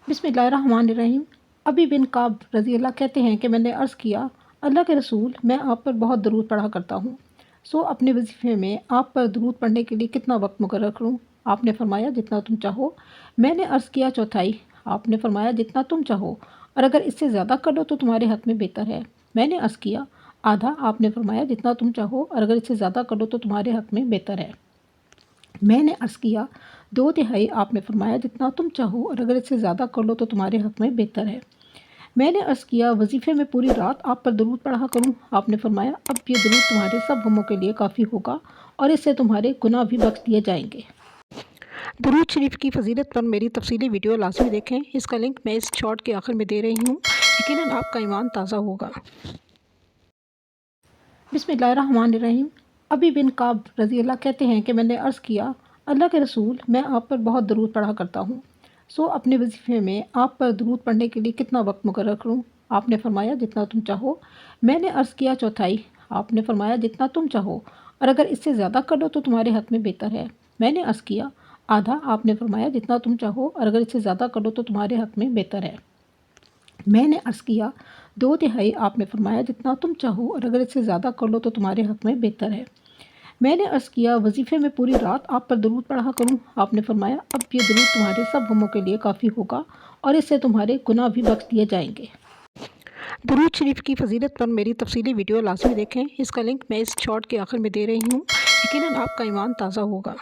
बिस्मिल्लाहिर्रहमानिर्रहीम। अबी बिन काब रज़ी अल्लाह कहते हैं कि मैंने अर्ज़ किया, अल्लाह के रसूल, मैं आप पर बहुत दरूद पढ़ा करता हूँ, सो अपने वजीफ़े में आप पर दरूद पढ़ने के लिए कितना वक्त मुकर्रर करूँ? आपने फरमाया जितना तुम चाहो। मैंने अर्ज़ किया चौथाई। आपने फरमाया जितना तुम चाहो, और अगर इससे ज़्यादा कर लो तो तुम्हारे हक़ में बेहतर है। मैंने अर्ज़ किया आधा। आपने फरमाया जितना तुम चाहो, और अगर इससे ज़्यादा कर लो तो तुम्हारे हक़ में बेहतर है। मैंने अर्ज़ किया 2/3। आपने फरमाया जितना तुम चाहो, और अगर इससे ज़्यादा कर लो तो तुम्हारे हक़ में बेहतर है। मैंने अर्ज़ किया वजीफ़े में पूरी रात आप पर दरूद पढ़ा करूँ? आपने फरमाया अब ये दरूद तुम्हारे सब गमों के लिए काफ़ी होगा, और इससे तुम्हारे गुनाह भी बख्श दिए जाएंगे। दरूद शरीफ की फ़जीलत पर मेरी तफसीली वीडियो लाज़मी देखें। इसका लिंक मैं इस शॉर्ट के आखिर में दे रही हूँ। यकीनन आपका ईमान ताज़ा होगा। बिस्मिल्लाहिर्रहमानिर्रहीम। अबी बिन काब रज़ी अल्लाह कहते हैं कि मैंने अर्ज़ किया, अल्लाह के रसूल, मैं आप पर बहुत दरूद पढ़ा करता हूँ, सो अपने वजीफ़े में आप पर दरूद पढ़ने के लिए कितना वक्त मुकर्रर करूँ? आपने फरमाया जितना तुम चाहो। मैंने अर्ज़ किया चौथाई। आपने फरमाया जितना तुम चाहो, और अगर इससे ज़्यादा कर लो तो तुम्हारे हक़ में बेहतर है। मैंने अर्ज़ किया आधा। आपने फरमाया जितना तुम चाहो, और अगर इससे ज़्यादा कर लो तो तुम्हारे हक़ में बेहतर है। मैंने अर्ज़ किया 2/3। आपने फरमाया जितना तुम चाहो, और अगर इससे ज़्यादा कर लो तो तुम्हारे हक़ में बेहतर है। मैंने अर्ज़ किया वजीफ़े में पूरी रात आप पर दरूद पढ़ा करूँ? आपने फरमाया अब ये दरूद तुम्हारे सब गमों के लिए काफ़ी होगा, और इससे तुम्हारे गुनाह भी बख्श दिए जाएंगे। दरूद शरीफ की फ़जीलत पर मेरी तफसीली वीडियो लाज़मी देखें। इसका लिंक मैं इस शॉर्ट के आखिर में दे रही हूँ। यकीनन आपका ईमान ताज़ा होगा।